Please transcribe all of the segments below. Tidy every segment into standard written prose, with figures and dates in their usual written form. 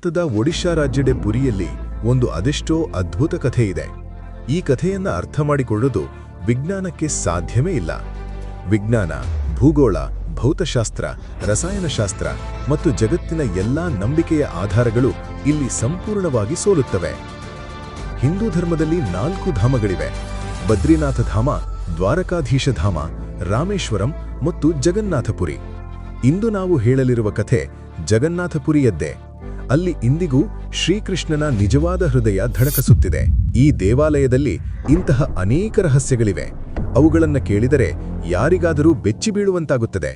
ಭಾರತದ ಒಡಿಶಾ ರಾಜ್ಯದ ಪುರಿಯಲ್ಲಿ ಒಂದು ಅದೆಷ್ಟೋ ಅದ್ಭುತ ಕಥೆ ಇದೆ. ಈ ಕಥೆಯನ್ನ ಅರ್ಥ ಮಾಡಿಕೊಳ್ಳೋದು ವಿಜ್ಞಾನಕ್ಕೆ ಸಾಧ್ಯವೇ ಇಲ್ಲ. ವಿಜ್ಞಾನ, ಭೂಗೋಳ, ಭೌತಶಾಸ್ತ್ರ, ರಸಾಯನಶಾಸ್ತ್ರ ಮತ್ತು ಜಗತ್ತಿನ ಎಲ್ಲಾ ನಂಬಿಕೆಯ ಆಧಾರಗಳು ಇಲ್ಲಿ ಸಂಪೂರ್ಣವಾಗಿ ಸೋಲುತ್ತವೆ. ಹಿಂದೂ ಧರ್ಮದಲ್ಲಿ 4 ಧಾಮಗಳಿವೆ: ಬದ್ರಿನಾಥ ಧಾಮ, ದ್ವಾರಕಾಧೀಶ ಧಾಮ, ರಾಮೇಶ್ವರಂ ಮತ್ತು ಜಗನ್ನಾಥಪುರಿ. ಇಂದು ನಾವು ಹೇಳಲಿರುವ ಕಥೆ ಜಗನ್ನಾಥಪುರಿಯದ್ದೇ. ಅಲ್ಲಿ ಇಂದಿಗೂ ಶ್ರೀಕೃಷ್ಣನ ನಿಜವಾದ ಹೃದಯ ಧಡಕಸುತ್ತಿದೆ. ಈ ದೇವಾಲಯದಲ್ಲಿ ಇಂತಹ ಅನೇಕ ರಹಸ್ಯಗಳಿವೆ. ಅವುಗಳನ್ನು ಕೇಳಿದರೆ ಯಾರಿಗಾದರೂ ಬೆಚ್ಚಿ ಬೀಳುವಂತಾಗುತ್ತದೆ.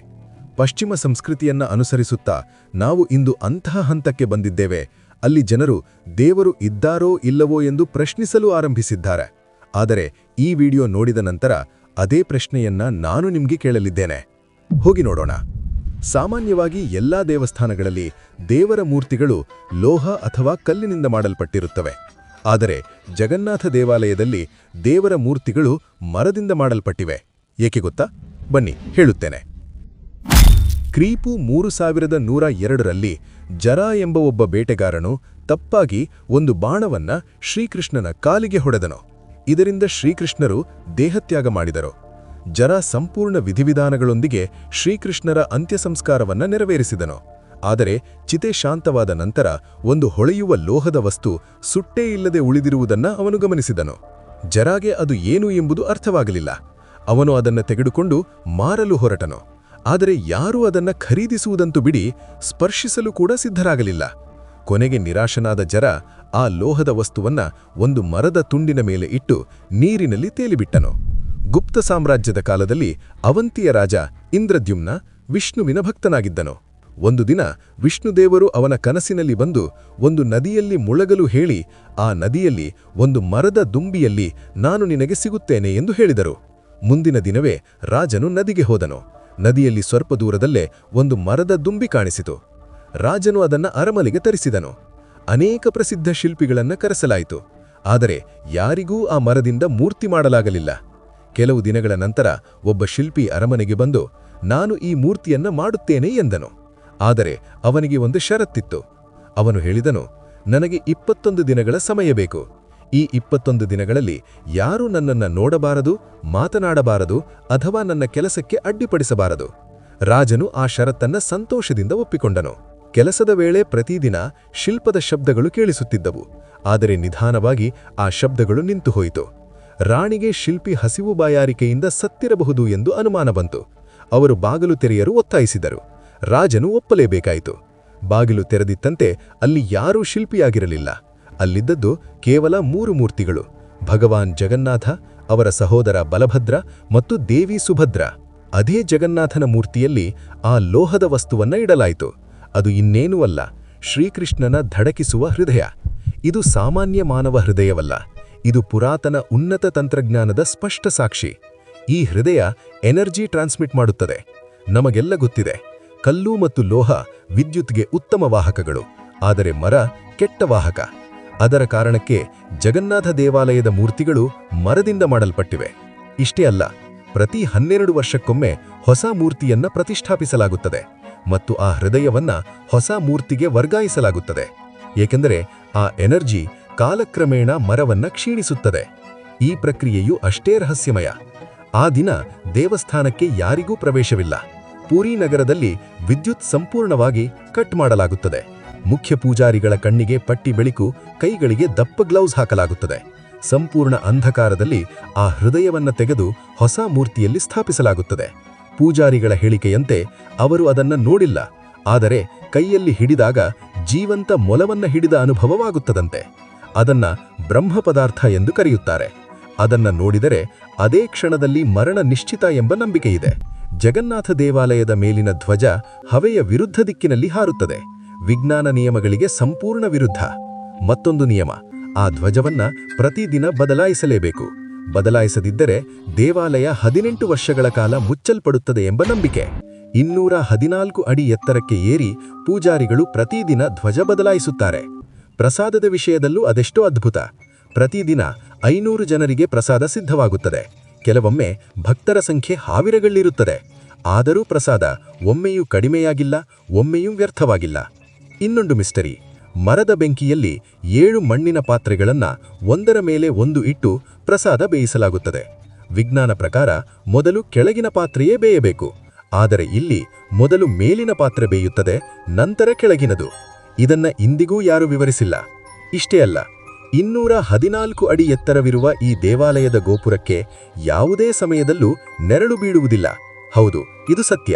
ಪಶ್ಚಿಮ ಸಂಸ್ಕೃತಿಯನ್ನ ಅನುಸರಿಸುತ್ತಾ ನಾವು ಇಂದು ಅಂತಹ ಹಂತಕ್ಕೆ ಬಂದಿದ್ದೇವೆ. ಅಲ್ಲಿ ಜನರು ದೇವರು ಇದ್ದಾರೋ ಇಲ್ಲವೋ ಎಂದು ಪ್ರಶ್ನಿಸಲು ಆರಂಭಿಸಿದ್ದಾರೆ. ಆದರೆ ಈ ವಿಡಿಯೋ ನೋಡಿದ ನಂತರ ಅದೇ ಪ್ರಶ್ನೆಯನ್ನ ನಾನು ನಿಮಗೆ ಕೇಳಲಿದ್ದೇನೆ. ಹೋಗಿ ನೋಡೋಣ. ಸಾಮಾನ್ಯವಾಗಿ ಎಲ್ಲಾ ದೇವಸ್ಥಾನಗಳಲ್ಲಿ ದೇವರ ಮೂರ್ತಿಗಳು ಲೋಹ ಅಥವಾ ಕಲ್ಲಿನಿಂದ ಮಾಡಲ್ಪಟ್ಟಿರುತ್ತವೆ. ಆದರೆ ಜಗನ್ನಾಥ ದೇವಾಲಯದಲ್ಲಿ ದೇವರ ಮೂರ್ತಿಗಳು ಮರದಿಂದ ಮಾಡಲ್ಪಟ್ಟಿವೆ. ಏಕೆ ಗೊತ್ತಾ? ಬನ್ನಿ ಹೇಳುತ್ತೇನೆ. ಕ್ರಿಪು 3102ರಲ್ಲಿ ಜರಾ ಎಂಬ ಒಬ್ಬ ಬೇಟೆಗಾರನು ತಪ್ಪಾಗಿ ಒಂದು ಬಾಣವನ್ನ ಶ್ರೀಕೃಷ್ಣನ ಕಾಲಿಗೆ ಹೊಡೆದನು. ಇದರಿಂದ ಶ್ರೀಕೃಷ್ಣರು ದೇಹತ್ಯಾಗ ಮಾಡಿದರು. ಜರಾ ಸಂಪೂರ್ಣ ವಿಧಿವಿಧಾನಗಳೊಂದಿಗೆ ಶ್ರೀಕೃಷ್ಣರ ಅಂತ್ಯಸಂಸ್ಕಾರವನ್ನ ನೆರವೇರಿಸಿದನು. ಆದರೆ ಚಿತೆ ಶಾಂತವಾದ ನಂತರ ಒಂದು ಹೊಳೆಯುವ ಲೋಹದ ವಸ್ತು ಸುಟ್ಟೇ ಇಲ್ಲದೆ ಉಳಿದಿರುವುದನ್ನು ಅವನು ಗಮನಿಸಿದನು. ಜರಾಗೆ ಅದು ಏನು ಎಂಬುದು ಅರ್ಥವಾಗಲಿಲ್ಲ. ಅವನು ಅದನ್ನು ತೆಗೆದುಕೊಂಡು ಮಾರಲು ಹೊರಟನು. ಆದರೆ ಯಾರೂ ಅದನ್ನು ಖರೀದಿಸುವುದಂತೂ ಬಿಡಿ, ಸ್ಪರ್ಶಿಸಲು ಕೂಡ ಸಿದ್ಧರಾಗಲಿಲ್ಲ. ಕೊನೆಗೆ ನಿರಾಶನಾದ ಜರ ಆ ಲೋಹದ ವಸ್ತುವನ್ನ ಒಂದು ಮರದ ತುಂಡಿನ ಮೇಲೆ ಇಟ್ಟು ನೀರಿನಲ್ಲಿ ತೇಲಿಬಿಟ್ಟನು. ಗುಪ್ತ ಸಾಮ್ರಾಜ್ಯದ ಕಾಲದಲ್ಲಿ ಅವಂತಿಯ ರಾಜ ಇಂದ್ರದ್ಯುಮ್ನ ವಿಷ್ಣುವಿನ ಭಕ್ತನಾಗಿದ್ದನು. ಒಂದು ದಿನ ವಿಷ್ಣುದೇವರು ಅವನ ಕನಸಿನಲ್ಲಿ ಬಂದು ಒಂದು ನದಿಯಲ್ಲಿ ಮುಳುಗಲು ಹೇಳಿ, ಆ ನದಿಯಲ್ಲಿ ಒಂದು ಮರದ ದುಂಬಿಯಲ್ಲಿ ನಾನು ನಿನಗೆ ಸಿಗುತ್ತೇನೆ ಎಂದು ಹೇಳಿದರು. ಮುಂದಿನ ದಿನವೇ ರಾಜನು ನದಿಗೆ ಹೋದನು. ನದಿಯಲ್ಲಿ ಸ್ವಲ್ಪ ದೂರದಲ್ಲೇ ಒಂದು ಮರದ ದುಂಬಿ ಕಾಣಿಸಿತು. ರಾಜನು ಅದನ್ನು ಅರಮನೆಗೆ ತರಿಸಿದನು. ಅನೇಕ ಪ್ರಸಿದ್ಧ ಶಿಲ್ಪಿಗಳನ್ನು ಕರೆಸಲಾಯಿತು. ಆದರೆ ಯಾರಿಗೂ ಆ ಮರದಿಂದ ಮೂರ್ತಿ ಮಾಡಲಾಗಲಿಲ್ಲ. ಕೆಲವು ದಿನಗಳ ನಂತರ ಒಬ್ಬ ಶಿಲ್ಪಿ ಅರಮನೆಗೆ ಬಂದು ನಾನು ಈ ಮೂರ್ತಿಯನ್ನ ಮಾಡುತ್ತೇನೆ ಎಂದನು. ಆದರೆ ಅವನಿಗೆ ಒಂದು ಷರತ್ತಿತ್ತು. ಅವನು ಹೇಳಿದನು, ನನಗೆ 21 ದಿನಗಳ ಸಮಯ ಬೇಕು. ಈ 21 ದಿನಗಳಲ್ಲಿ ಯಾರೂ ನನ್ನನ್ನು ನೋಡಬಾರದು, ಮಾತನಾಡಬಾರದು ಅಥವಾ ನನ್ನ ಕೆಲಸಕ್ಕೆ ಅಡ್ಡಿಪಡಿಸಬಾರದು. ರಾಜನು ಆ ಷರತ್ತನ್ನ ಸಂತೋಷದಿಂದ ಒಪ್ಪಿಕೊಂಡನು. ಕೆಲಸದ ವೇಳೆ ಪ್ರತಿದಿನ ಶಿಲ್ಪದ ಶಬ್ದಗಳು ಕೇಳಿಸುತ್ತಿದ್ದವು. ಆದರೆ ನಿಧಾನವಾಗಿ ಆ ಶಬ್ದಗಳು ನಿಂತು ಹೋಯಿತು. ರಾಣಿಗೆ ಶಿಲ್ಪಿ ಹಸಿವು ಬಾಯಾರಿಕೆಯಿಂದ ಸತ್ತಿರಬಹುದು ಎಂದು ಅನುಮಾನ ಬಂತು. ಅವರು ಬಾಗಿಲು ತೆರೆಯಲು ಒತ್ತಾಯಿಸಿದರು. ರಾಜನು ಒಪ್ಪಲೇಬೇಕಾಯಿತು. ಬಾಗಿಲು ತೆರೆದಿತ್ತಂತೆ ಅಲ್ಲಿ ಯಾರೂ ಶಿಲ್ಪಿಯಾಗಿರಲಿಲ್ಲ. ಅಲ್ಲಿದ್ದದ್ದು ಕೇವಲ 3 ಮೂರ್ತಿಗಳು: ಭಗವಾನ್ ಜಗನ್ನಾಥ, ಅವರ ಸಹೋದರ ಬಲಭದ್ರ ಮತ್ತು ದೇವಿ ಸುಭದ್ರ. ಅದೇ ಜಗನ್ನಾಥನ ಮೂರ್ತಿಯಲ್ಲಿ ಆ ಲೋಹದ ವಸ್ತುವನ್ನ ಇಡಲಾಯಿತು. ಅದು ಇನ್ನೇನೂ ಅಲ್ಲ, ಶ್ರೀಕೃಷ್ಣನ ಧಡಕಿಸುವ ಹೃದಯ. ಇದು ಸಾಮಾನ್ಯ ಮಾನವ ಹೃದಯವಲ್ಲ, ಇದು ಪುರಾತನ ಉನ್ನತ ತಂತ್ರಜ್ಞಾನದ ಸ್ಪಷ್ಟ ಸಾಕ್ಷಿ. ಈ ಹೃದಯ ಎನರ್ಜಿ ಟ್ರಾನ್ಸ್ಮಿಟ್ ಮಾಡುತ್ತದೆ. ನಮಗೆಲ್ಲ ಗೊತ್ತಿದೆ, ಕಲ್ಲು ಮತ್ತು ಲೋಹ ವಿದ್ಯುತ್ಗೆ ಉತ್ತಮ ವಾಹಕಗಳು, ಆದರೆ ಮರ ಕೆಟ್ಟ ವಾಹಕ. ಅದರ ಕಾರಣಕ್ಕೆ ಜಗನ್ನಾಥ ದೇವಾಲಯದ ಮೂರ್ತಿಗಳು ಮರದಿಂದ ಮಾಡಲ್ಪಟ್ಟಿವೆ. ಇಷ್ಟೇ ಅಲ್ಲ, ಪ್ರತಿ 12 ವರ್ಷಕ್ಕೊಮ್ಮೆ ಹೊಸ ಮೂರ್ತಿಯನ್ನ ಪ್ರತಿಷ್ಠಾಪಿಸಲಾಗುತ್ತದೆ ಮತ್ತು ಆ ಹೃದಯವನ್ನ ಹೊಸ ಮೂರ್ತಿಗೆ ವರ್ಗಾಯಿಸಲಾಗುತ್ತದೆ. ಏಕೆಂದರೆ ಆ ಎನರ್ಜಿ ಕಾಲಕ್ರಮೇಣ ಮರವನ್ನ ಕ್ಷೀಣಿಸುತ್ತದೆ. ಈ ಪ್ರಕ್ರಿಯೆಯು ಅಷ್ಟೇ ರಹಸ್ಯಮಯ. ಆ ದಿನ ದೇವಸ್ಥಾನಕ್ಕೆ ಯಾರಿಗೂ ಪ್ರವೇಶವಿಲ್ಲ. ಪೂರಿ ನಗರದಲ್ಲಿ ವಿದ್ಯುತ್ ಸಂಪೂರ್ಣವಾಗಿ ಕಟ್ ಮಾಡಲಾಗುತ್ತದೆ. ಮುಖ್ಯ ಪೂಜಾರಿಗಳ ಕಣ್ಣಿಗೆ ಪಟ್ಟಿ ಬೆಳಕು, ಕೈಗಳಿಗೆ ದಪ್ಪ ಗ್ಲೌಸ್ ಹಾಕಲಾಗುತ್ತದೆ. ಸಂಪೂರ್ಣ ಅಂಧಕಾರದಲ್ಲಿ ಆ ಹೃದಯವನ್ನ ತೆಗೆದು ಹೊಸ ಮೂರ್ತಿಯಲ್ಲಿ ಸ್ಥಾಪಿಸಲಾಗುತ್ತದೆ. ಪೂಜಾರಿಗಳ ಹೇಳಿಕೆಯಂತೆ ಅವರು ಅದನ್ನು ನೋಡಿಲ್ಲ, ಆದರೆ ಕೈಯಲ್ಲಿ ಹಿಡಿದಾಗ ಜೀವಂತ ಮೊಲವನ್ನ ಹಿಡಿದ ಅನುಭವವಾಗುತ್ತದಂತೆ. ಅದನ್ನ ಬ್ರಹ್ಮ ಪದಾರ್ಥ ಎಂದು ಕರೆಯುತ್ತಾರೆ. ಅದನ್ನ ನೋಡಿದರೆ ಅದೇ ಕ್ಷಣದಲ್ಲಿ ಮರಣ ನಿಶ್ಚಿತ ಎಂಬ ನಂಬಿಕೆಯಿದೆ. ಜಗನ್ನಾಥ ದೇವಾಲಯದ ಮೇಲಿನ ಧ್ವಜ ಹವೆಯ ವಿರುದ್ಧ ದಿಕ್ಕಿನಲ್ಲಿ ಹಾರುತ್ತದೆ. ವಿಜ್ಞಾನ ನಿಯಮಗಳಿಗೆ ಸಂಪೂರ್ಣ ವಿರುದ್ಧ. ಮತ್ತೊಂದು ನಿಯಮ, ಆ ಧ್ವಜವನ್ನ ಪ್ರತಿದಿನ ಬದಲಾಯಿಸಲೇಬೇಕು. ಬದಲಾಯಿಸದಿದ್ದರೆ ದೇವಾಲಯ 18 ವರ್ಷಗಳ ಕಾಲ ಮುಚ್ಚಲ್ಪಡುತ್ತದೆ ಎಂಬ ನಂಬಿಕೆ. 214 ಅಡಿ ಎತ್ತರಕ್ಕೆ ಏರಿ ಪೂಜಾರಿಗಳು ಪ್ರತಿದಿನ ಧ್ವಜ ಬದಲಾಯಿಸುತ್ತಾರೆ. ಪ್ರಸಾದದ ವಿಷಯದಲ್ಲೂ ಅದೆಷ್ಟೋ ಅದ್ಭುತ. ಪ್ರತಿದಿನ 500 ಜನರಿಗೆ ಪ್ರಸಾದ ಸಿದ್ಧವಾಗುತ್ತದೆ. ಕೆಲವೊಮ್ಮೆ ಭಕ್ತರ ಸಂಖ್ಯೆ 1000ಗಳಿರುತ್ತದೆ. ಆದರೂ ಪ್ರಸಾದ ಒಮ್ಮೆಯೂ ಕಡಿಮೆಯಾಗಿಲ್ಲ, ಒಮ್ಮೆಯೂ ವ್ಯರ್ಥವಾಗಿಲ್ಲ. ಇನ್ನೊಂದು ಮಿಸ್ಟರಿ, ಮರದ ಬೆಂಕಿಯಲ್ಲಿ 7 ಮಣ್ಣಿನ ಪಾತ್ರೆಗಳನ್ನು ಒಂದರ ಮೇಲೆ ಒಂದು ಇಟ್ಟು ಪ್ರಸಾದ ಬೇಯಿಸಲಾಗುತ್ತದೆ. ವಿಜ್ಞಾನ ಪ್ರಕಾರ ಮೊದಲು ಕೆಳಗಿನ ಪಾತ್ರೆಯೇ ಬೇಯಬೇಕು. ಆದರೆ ಇಲ್ಲಿ ಮೊದಲು ಮೇಲಿನ ಪಾತ್ರೆ ಬೇಯುತ್ತದೆ, ನಂತರ ಕೆಳಗಿನದು. ಇದನ್ನ ಇಂದಿಗೂ ಯಾರೂ ವಿವರಿಸಿಲ್ಲ. ಇಷ್ಟೇ ಅಲ್ಲ, 214 ಅಡಿ ಎತ್ತರವಿರುವ ಈ ದೇವಾಲಯದ ಗೋಪುರಕ್ಕೆ ಯಾವುದೇ ಸಮಯದಲ್ಲೂ ನೆರಳು ಬೀಳುವುದಿಲ್ಲ. ಹೌದು, ಇದು ಸತ್ಯ.